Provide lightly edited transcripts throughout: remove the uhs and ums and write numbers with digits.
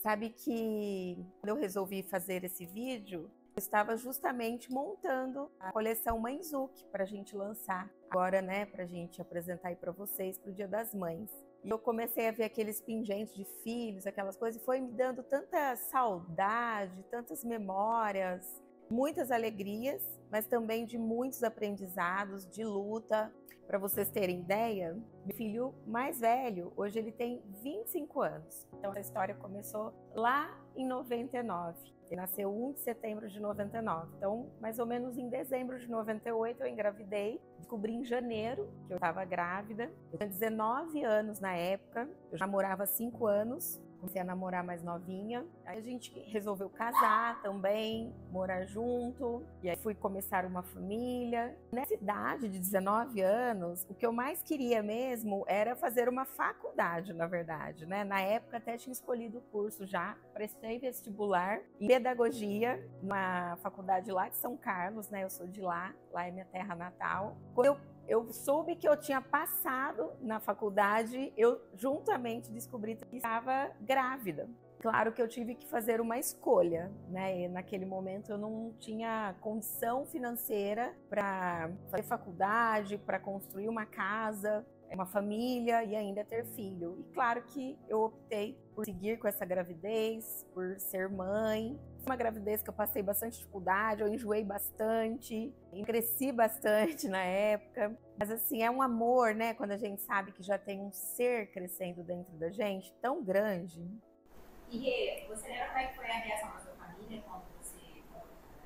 Sabe que quando eu resolvi fazer esse vídeo, eu estava justamente montando a coleção Mãezuk para a gente lançar agora, né? Para a gente apresentar aí para vocês para o Dia das Mães. E eu comecei a ver aqueles pingentes de filhos, aquelas coisas, e foi me dando tanta saudade, tantas memórias, muitas alegrias, mas também de muitos aprendizados, de luta. Para vocês terem ideia, meu filho mais velho, hoje ele tem 25 anos. Então, essa história começou lá em 99. Ele nasceu 1 de setembro de 99. Então, mais ou menos em dezembro de 98, eu engravidei. Descobri em janeiro que eu estava grávida. Eu tinha 19 anos na época. Eu já namorava há 5 anos. Comecei a namorar mais novinha. Aí a gente resolveu casar também, morar junto. E aí fui começar uma família. Nessa idade de 19 anos, o que eu mais queria mesmo era fazer uma faculdade, na verdade, né? Na época até tinha escolhido o curso já. Prestei vestibular em pedagogia na faculdade lá de São Carlos, né? Eu sou de lá, lá é minha terra natal. Quando eu soube que eu tinha passado na faculdade, eu juntamente descobri que estava grávida. Claro que eu tive que fazer uma escolha, né? E naquele momento eu não tinha condição financeira para fazer faculdade, para construir uma casa, uma família e ainda ter filho. E claro que eu optei por seguir com essa gravidez, por ser mãe. Foi uma gravidez que eu passei bastante dificuldade, eu enjoei bastante, cresci bastante na época. Mas assim, é um amor, né? Quando a gente sabe que já tem um ser crescendo dentro da gente, tão grande. E Rê, você lembra como é que foi a reação da sua família quando você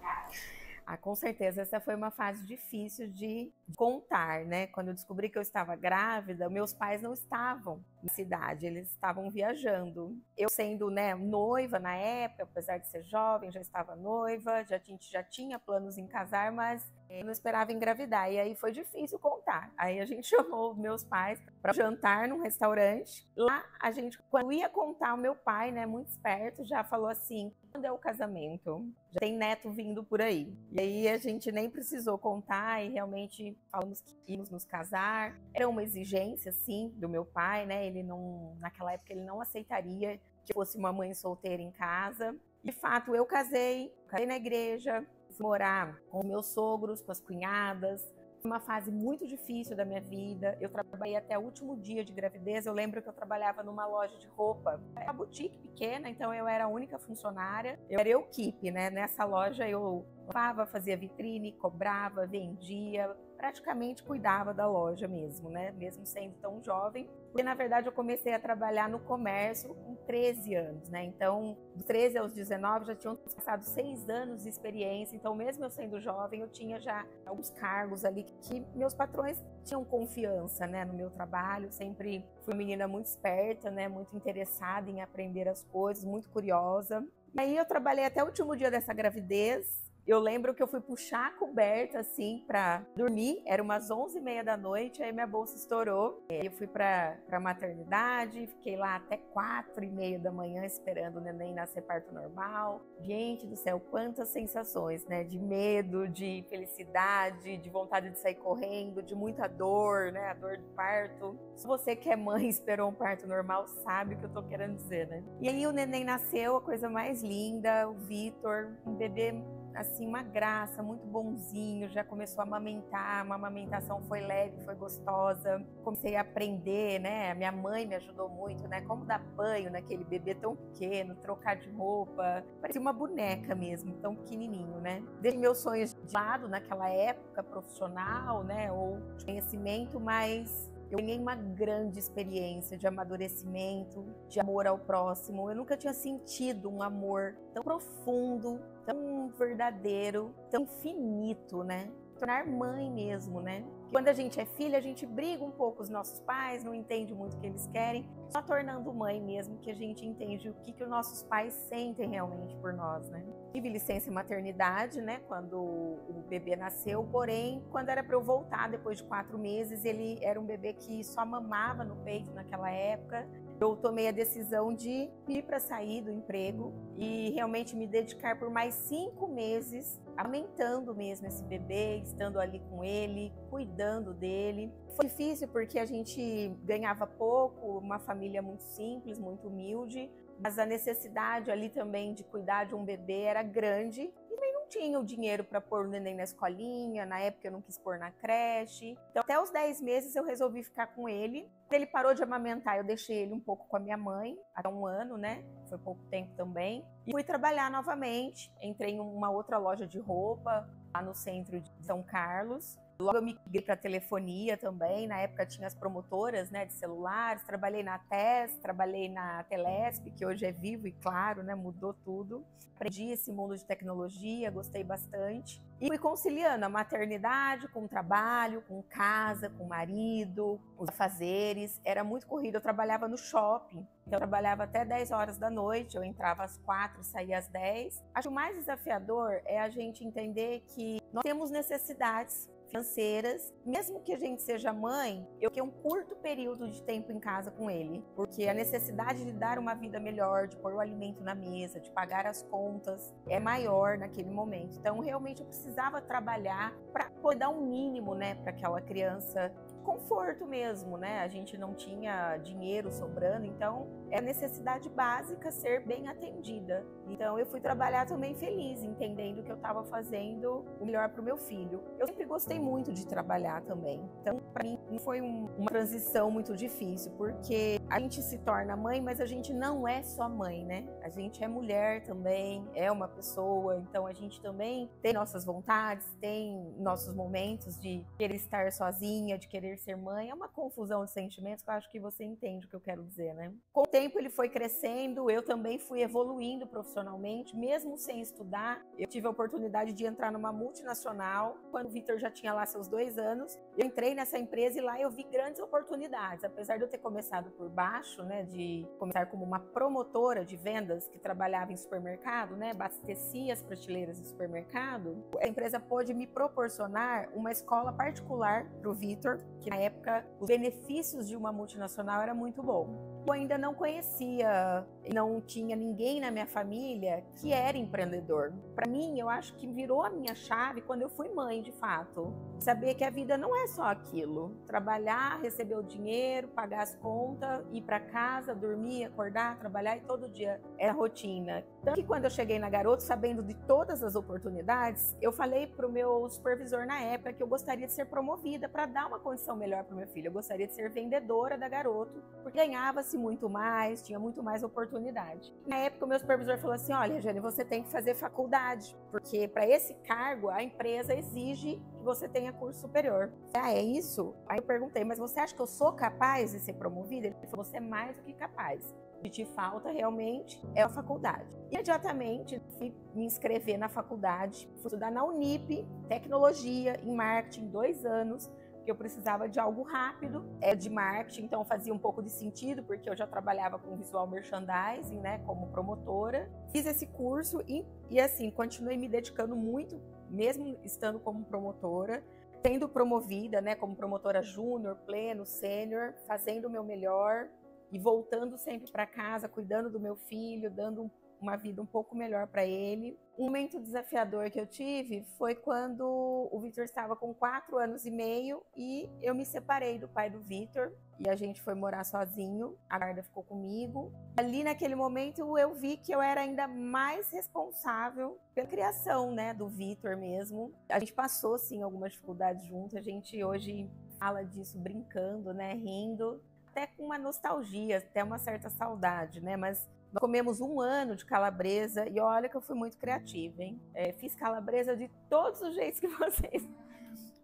grávida? Ah, com certeza, essa foi uma fase difícil de contar, né? Quando eu descobri que eu estava grávida, meus pais não estavam na cidade, eles estavam viajando. Eu sendo, né, noiva na época, apesar de ser jovem, já estava noiva, já tinha planos em casar, mas eu não esperava engravidar. E aí foi difícil contar. Aí a gente chamou meus pais para jantar num restaurante. Lá a gente, quando ia contar, o meu pai, né, muito esperto, já falou assim: quando é o casamento? Já tem neto vindo por aí. E aí a gente nem precisou contar e realmente falamos que íamos nos casar. Era uma exigência, sim, do meu pai, né? Ele não, naquela época ele não aceitaria que eu fosse uma mãe solteira em casa. De fato, eu casei na igreja, fui morar com os meus sogros, com as cunhadas. Foi uma fase muito difícil da minha vida. Eu trabalhei até o último dia de gravidez. Eu lembro que eu trabalhava numa loja de roupa. Era uma boutique pequena, então eu era a única funcionária. Eu era equipe, né? Nessa loja eu lavava, fazia vitrine, cobrava, vendia, praticamente cuidava da loja mesmo, né? Mesmo sendo tão jovem. Porque, na verdade, eu comecei a trabalhar no comércio com 13 anos, né? Então, dos 13 aos 19, já tinham passado 6 anos de experiência. Então, mesmo eu sendo jovem, eu tinha já alguns cargos ali que meus patrões tinham confiança, né, no meu trabalho. Sempre fui uma menina muito esperta, né? Muito interessada em aprender as coisas, muito curiosa. E aí eu trabalhei até o último dia dessa gravidez. Eu lembro que eu fui puxar a coberta, assim, pra dormir. Era umas 11h30 da noite, aí minha bolsa estourou. Eu fui pra maternidade, fiquei lá até 4h30 da manhã esperando o neném nascer parto normal. Gente do céu, quantas sensações, né? De medo, de felicidade, de vontade de sair correndo, de muita dor, né? A dor do parto. Se você que é mãe e esperou um parto normal, sabe o que eu tô querendo dizer, né? E aí o neném nasceu, a coisa mais linda, o Vitor, um bebê assim, uma graça, muito bonzinho, já começou a amamentar, uma amamentação foi leve, foi gostosa. Comecei a aprender, né? A minha mãe me ajudou muito, né? Como dar banho naquele bebê tão pequeno, trocar de roupa. Parecia uma boneca mesmo, tão pequenininho, né? Deixei meus sonhos de lado naquela época profissional, né? Ou de conhecimento, mas eu ganhei uma grande experiência de amadurecimento, de amor ao próximo. Eu nunca tinha sentido um amor tão profundo, tão verdadeiro, tão infinito, né? Tornar mãe mesmo, né? Quando a gente é filha, a gente briga um pouco com os nossos pais, não entende muito o que eles querem, só tornando mãe mesmo que a gente entende o que os nossos pais sentem realmente por nós, né? Tive licença maternidade, né, quando o bebê nasceu, porém, quando era para eu voltar depois de 4 meses, ele era um bebê que só mamava no peito naquela época. Eu tomei a decisão de ir para sair do emprego e realmente me dedicar por mais 5 meses, amamentando mesmo esse bebê, estando ali com ele, cuidando dele. Foi difícil porque a gente ganhava pouco, uma família muito simples, muito humilde, mas a necessidade ali também de cuidar de um bebê era grande e também não tinha o dinheiro para pôr o neném na escolinha, na época eu não quis pôr na creche. Então até os 10 meses eu resolvi ficar com ele. Quando ele parou de amamentar, eu deixei ele um pouco com a minha mãe, até 1 ano, né? Foi pouco tempo também. E fui trabalhar novamente, entrei em uma outra loja de roupa, lá no centro de São Carlos. Logo eu migrei para telefonia também, na época tinha as promotoras, né, de celulares, trabalhei na TES, trabalhei na Telesp, que hoje é Vivo e Claro, né, mudou tudo. Aprendi esse mundo de tecnologia, gostei bastante. E fui conciliando a maternidade com o trabalho, com casa, com o marido, os afazeres. Era muito corrido, eu trabalhava no shopping, então eu trabalhava até 10 horas da noite, eu entrava às 4, saía às 10. Acho que o mais desafiador é a gente entender que nós temos necessidades financeiras, mesmo que a gente seja mãe, eu quero um curto período de tempo em casa com ele, porque a necessidade de dar uma vida melhor, de pôr o alimento na mesa, de pagar as contas, é maior naquele momento. Então, realmente, eu precisava trabalhar para poder dar um mínimo, né, para aquela criança, conforto mesmo, né? A gente não tinha dinheiro sobrando, então é a necessidade básica ser bem atendida. Então eu fui trabalhar também feliz, entendendo que eu estava fazendo o melhor para o meu filho. Eu sempre gostei muito de trabalhar também, então para mim não foi uma transição muito difícil, porque a gente se torna mãe, mas a gente não é só mãe, né? A gente é mulher também, é uma pessoa, então a gente também tem nossas vontades, tem nossos momentos de querer estar sozinha, de querer ser mãe. É uma confusão de sentimentos que eu acho que você entende o que eu quero dizer, né? Com o tempo ele foi crescendo, eu também fui evoluindo profissionalmente, mesmo sem estudar. Eu tive a oportunidade de entrar numa multinacional, quando o Vitor já tinha lá seus 2 anos. Eu entrei nessa empresa e lá eu vi grandes oportunidades, apesar de eu ter começado por baixo, né, de começar como uma promotora de vendas que trabalhava em supermercado, né, abastecia as prateleiras do supermercado. A empresa pôde me proporcionar uma escola particular para o Vitor, que na época os benefícios de uma multinacional era muito bom. Eu ainda não conhecia, não tinha ninguém na minha família que era empreendedor. Para mim, eu acho que virou a minha chave quando eu fui mãe, de fato. Saber que a vida não é só aquilo. Trabalhar, receber o dinheiro, pagar as contas, ir para casa, dormir, acordar, trabalhar, e todo dia era rotina. Tanto que quando eu cheguei na Garoto, sabendo de todas as oportunidades, eu falei para o meu supervisor na época que eu gostaria de ser promovida para dar uma condição melhor para o meu filho. Eu gostaria de ser vendedora da Garoto, porque ganhava-se muito mais, tinha muito mais oportunidade. Na época, o meu supervisor falou assim: olha, Jane, você tem que fazer faculdade, porque para esse cargo a empresa exige que você tenha curso superior. Ah, é isso? Aí eu perguntei: mas você acha que eu sou capaz de ser promovida? Ele falou: você é mais do que capaz. O que te falta realmente é a faculdade. Imediatamente fui me inscrever na faculdade, fui estudar na Unip, tecnologia em marketing, 2 anos, que eu precisava de algo rápido, de marketing, então fazia um pouco de sentido, porque eu já trabalhava com visual merchandising, né, como promotora. Fiz esse curso e assim, continuei me dedicando muito, mesmo estando como promotora, sendo promovida, né, como promotora júnior, pleno, sênior, fazendo o meu melhor e voltando sempre para casa, cuidando do meu filho, dando uma vida um pouco melhor para ele. Um momento desafiador que eu tive foi quando o Vitor estava com 4 anos e meio e eu me separei do pai do Vitor e a gente foi morar sozinho, a guarda ficou comigo. Ali naquele momento eu vi que eu era ainda mais responsável pela criação, né, do Vitor mesmo. A gente passou sim algumas dificuldades juntos, a gente hoje fala disso brincando, né, rindo, até com uma nostalgia, até uma certa saudade, né, mas nós comemos 1 ano de calabresa e olha que eu fui muito criativa, hein? Fiz calabresa de todos os jeitos que vocês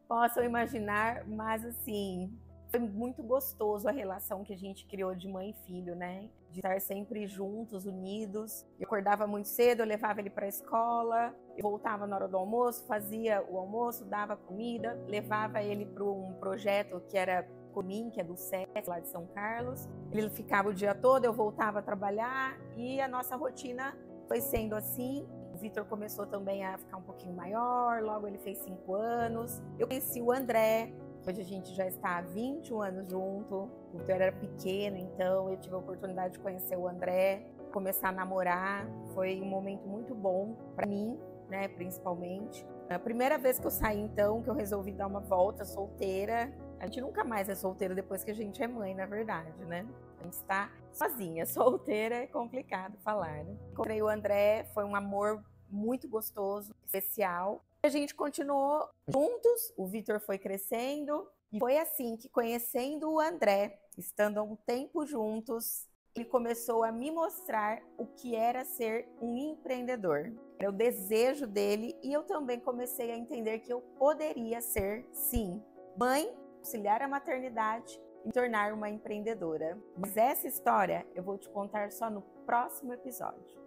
possam imaginar, mas assim, foi muito gostoso a relação que a gente criou de mãe e filho, né? De estar sempre juntos, unidos. Eu acordava muito cedo, eu levava ele para a escola, eu voltava na hora do almoço, fazia o almoço, dava comida, levava ele para um projeto que era Comin, que é do SES, lá de São Carlos. Ele ficava o dia todo, eu voltava a trabalhar e a nossa rotina foi sendo assim. O Vitor começou também a ficar um pouquinho maior, logo ele fez 5 anos. Eu conheci o André, hoje a gente já está há 21 anos junto. O Vitor era pequeno, então eu tive a oportunidade de conhecer o André, começar a namorar. Foi um momento muito bom para mim, né, principalmente. A primeira vez que eu saí, então, que eu resolvi dar uma volta solteira. A gente nunca mais é solteiro depois que a gente é mãe, na verdade, né? A gente está sozinha, solteira, é complicado falar, né? Encontrei o André, foi um amor muito gostoso, especial. A gente continuou juntos, o Vitor foi crescendo, e foi assim que, conhecendo o André, estando há um tempo juntos, ele começou a me mostrar o que era ser um empreendedor. Era o desejo dele, e eu também comecei a entender que eu poderia ser, sim, mãe, auxiliar a maternidade e me tornar uma empreendedora. Mas essa história eu vou te contar só no próximo episódio.